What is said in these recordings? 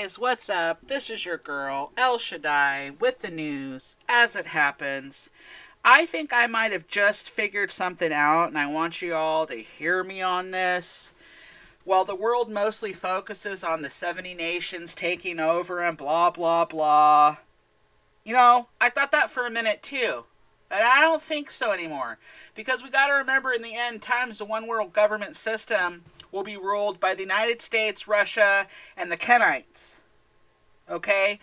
guys, what's up? This is your girl, El Shaddai, with the news as it happens. I think I might have just figured something out, and I want you all to hear me on this. While the world mostly focuses on the 70 nations taking over and blah, blah, blah, I thought that for a minute too. But I don't think so anymore. Because we got to remember, in the end times, the one world government system will be ruled by the United States, Russia, and the Kenites. Okay?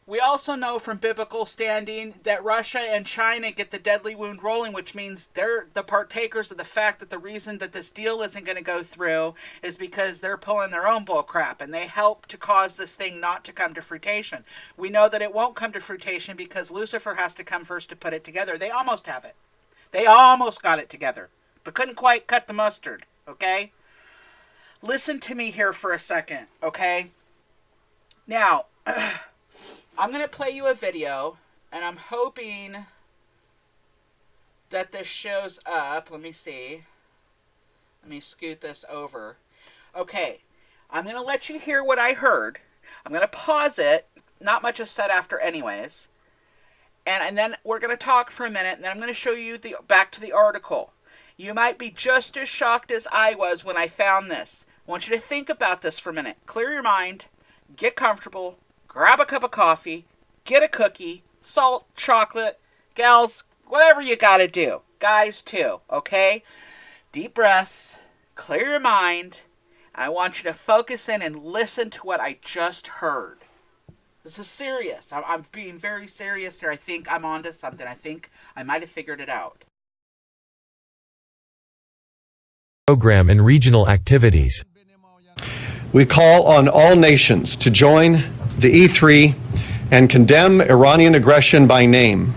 We also know from biblical standing that Russia and China get the deadly wound rolling, which means they're the partakers of the fact that the reason that this deal isn't going to go through is because they're pulling their own bull crap, and they help to cause this thing not to come to fruition. We know that it won't come to fruition because Lucifer has to come first to put it together. They almost have it. They almost got it together, but couldn't quite cut the mustard, okay? Listen to me here for a second, okay? Now, I'm going to play you a video, and I'm hoping that this shows up. Let me see. Let me scoot this over. Okay, I'm going to let you hear what I heard. I'm going to pause it. Not much is said after anyways. And then we're going to talk for a minute, and then I'm going to show you back to the article. You might be just as shocked as I was when I found this. I want you to think about this for a minute. Clear your mind. Get comfortable. Grab a cup of coffee, get a cookie, salt, chocolate, gals, whatever you gotta do. Guys too, okay? Deep breaths, clear your mind. I want you to focus in and listen to what I just heard. This is serious. I'm being very serious here. I think I'm onto something. I think I might have figured it out. Program and regional activities. We call on all nations to join the E3 and condemn Iranian aggression by name.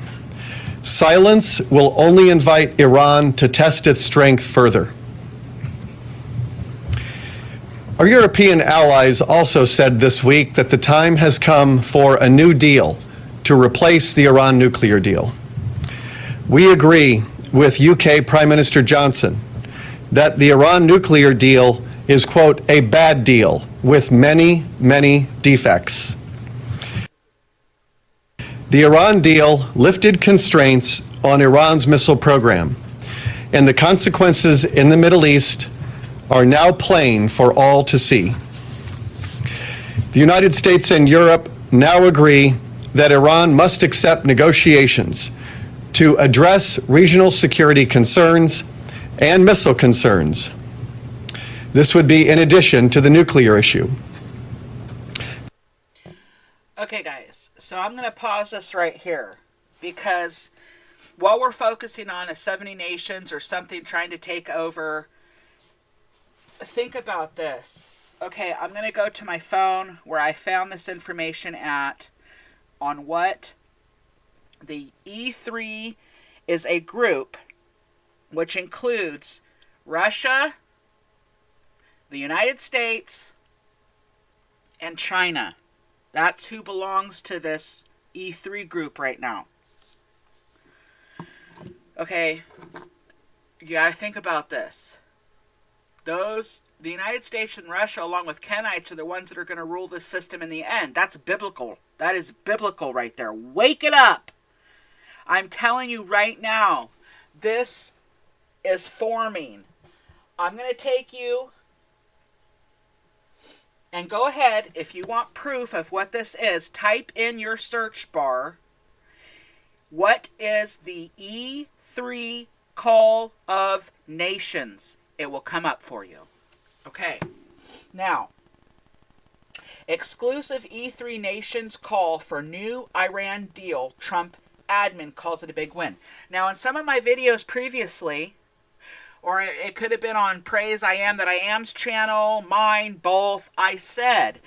Silence will only invite Iran to test its strength further. Our European allies also said this week that the time has come for a new deal to replace the Iran nuclear deal. We agree with UK Prime Minister Johnson that the Iran nuclear deal is, quote, a bad deal with many, many defects. The Iran deal lifted constraints on Iran's missile program, and the consequences in the Middle East are now plain for all to see. The United States and Europe now agree that Iran must accept negotiations to address regional security concerns and missile concerns. This would be in addition to the nuclear issue. Okay, guys, so I'm going to pause this right here because while we're focusing on a 70 nations or something trying to take over, think about this. Okay, I'm going to go to my phone where I found this information at on what the E3 is a group which includes Russia, the United States, and China. That's who belongs to this E3 group right now. Okay, you gotta think about this. The United States and Russia, along with Kenites, are the ones that are going to rule this system in the end. That's biblical. That is biblical right there. Wake it up! I'm telling you right now, this is forming. I'm going to take you and go ahead, if you want proof of what this is, type in your search bar, what is the E3 Call of Nations? It will come up for you. Okay. Now, exclusive E3 nations call for new Iran deal. Trump admin calls it a big win. Now, in some of my videos previously, or it could have been on Praise I Am That I Am's channel, mine, both, I said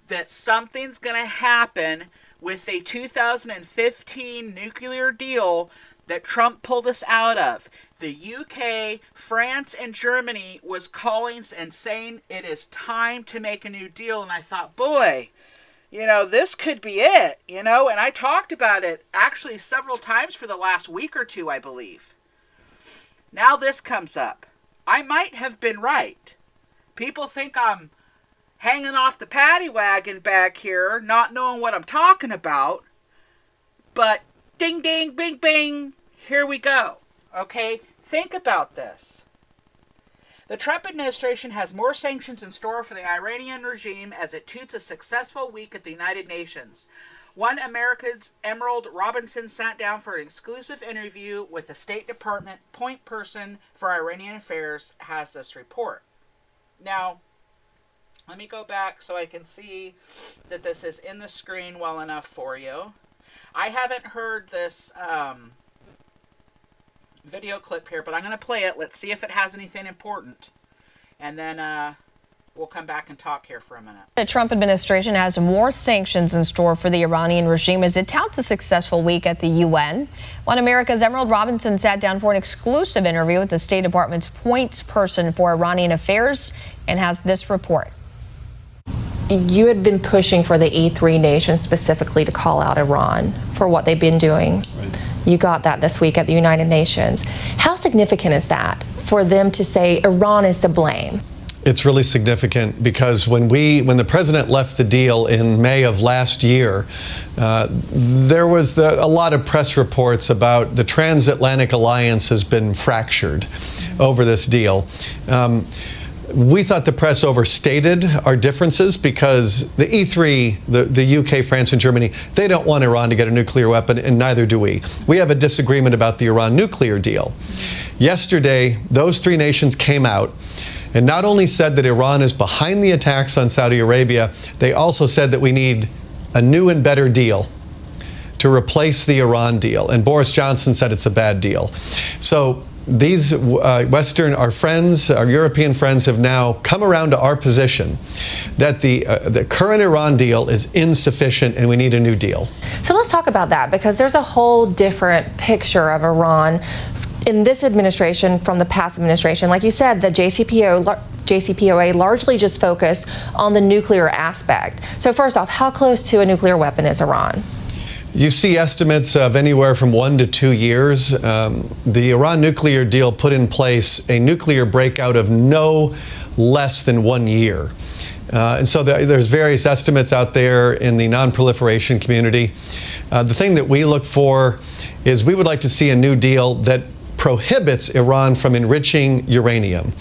that something's going to happen with a 2015 nuclear deal that Trump pulled us out of. The UK, France, and Germany was calling and saying it is time to make a new deal. And I thought, boy, this could be it, and I talked about it actually several times for the last week or two, I believe. Now this comes up. I might have been right. People think I'm hanging off the paddy wagon back here, not knowing what I'm talking about. But ding, ding, bing, bing, here we go. Okay, think about this. The Trump administration has more sanctions in store for the Iranian regime as it toots a successful week at the United Nations. One America's Emerald Robinson sat down for an exclusive interview with the State Department point person for Iranian affairs, has this report. Now, let me go back so I can see that this is in the screen well enough for you. I haven't heard this video clip here, but I'm going to play it. Let's see if it has anything important. And then we'll come back and talk here for a minute. The Trump administration has more sanctions in store for the Iranian regime as it touts a successful week at the UN. One America's Emerald Robinson sat down for an exclusive interview with the State Department's point person for Iranian affairs and has this report. You had been pushing for the E3 nations specifically to call out Iran for what they've been doing. Right. You got that this week at the United Nations. How significant is that for them to say Iran is to blame? It's really significant because when the president left the deal in May of last year, there was a lot of press reports about the transatlantic alliance has been fractured over this deal. We thought the press overstated our differences because the E3, the UK, France, and Germany, they don't want Iran to get a nuclear weapon, and neither do we. We have a disagreement about the Iran nuclear deal. Yesterday, those three nations came out and not only said that Iran is behind the attacks on Saudi Arabia, they also said that we need a new and better deal to replace the Iran deal. And Boris Johnson said it's a bad deal. So these our friends, our European friends, have now come around to our position that the current Iran deal is insufficient and we need a new deal. So let's talk about that, because there's a whole different picture of Iran in this administration from the past administration. Like you said, the JCPOA largely just focused on the nuclear aspect. So first off, how close to a nuclear weapon is Iran? You see estimates of anywhere from 1 to 2 years. The Iran nuclear deal put in place a nuclear breakout of no less than 1 year. And so there's various estimates out there in the non-proliferation community. The thing that we look for is we would like to see a new deal that prohibits Iran from enriching uranium.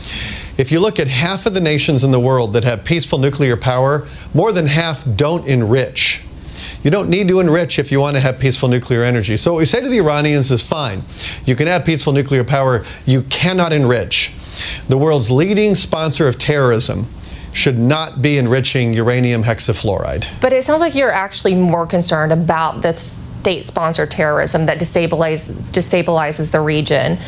If you look at half of the nations in the world that have peaceful nuclear power, more than half don't enrich. You don't need to enrich if you want to have peaceful nuclear energy. So what we say to the Iranians is fine. You can have peaceful nuclear power. You cannot enrich. The world's leading sponsor of terrorism should not be enriching uranium hexafluoride. But it sounds like you're actually more concerned about the state-sponsored terrorism that destabilizes the region,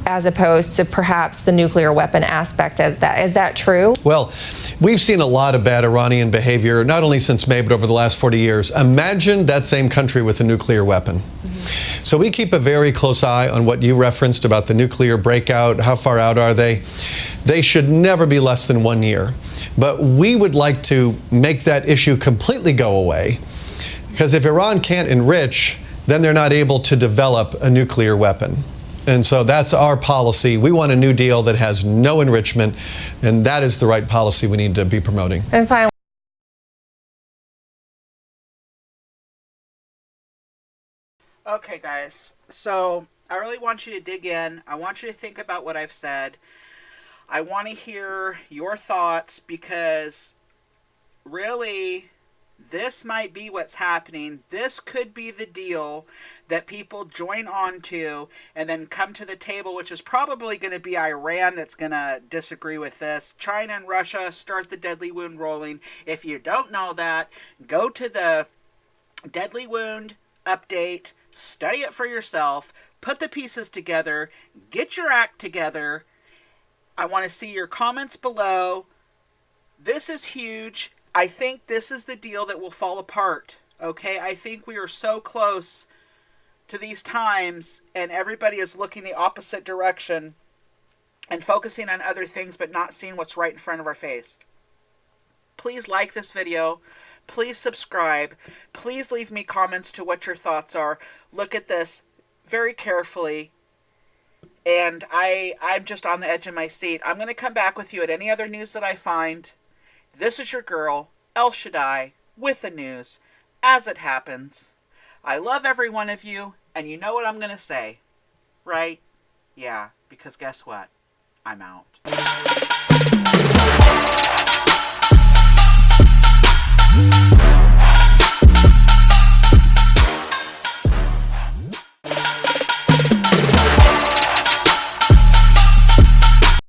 as opposed to perhaps the nuclear weapon aspect of that. Is that true? Well, we've seen a lot of bad Iranian behavior, not only since May, but over the last 40 years. Imagine that same country with a nuclear weapon. Mm-hmm. So we keep a very close eye on what you referenced about the nuclear breakout. How far out are they? They should never be less than 1 year. But we would like to make that issue completely go away, because if Iran can't enrich, then they're not able to develop a nuclear weapon. And so that's our policy. We want a new deal that has no enrichment, and that is the right policy we need to be promoting. And finally, okay, guys, so I really want you to dig in. I want you to think about what I've said. I want to hear your thoughts, because really, this might be what's happening. This could be the deal that people join on to and then come to the table, which is probably going to be Iran that's going to disagree with this. China and Russia start the deadly wound rolling. If you don't know that, go to the deadly wound update, study it for yourself, put the pieces together, get your act together. I want to see your comments below. This is huge. I think this is the deal that will fall apart, okay? I think we are so close to these times, and everybody is looking the opposite direction and focusing on other things but not seeing what's right in front of our face. Please like this video. Please subscribe. Please leave me comments to what your thoughts are. Look at this very carefully. And I'm just on the edge of my seat. I'm going to come back with you at any other news that I find. This is your girl, El Shaddai, with the news as it happens. I love every one of you, and you know what I'm going to say, right? Yeah, because guess what? I'm out.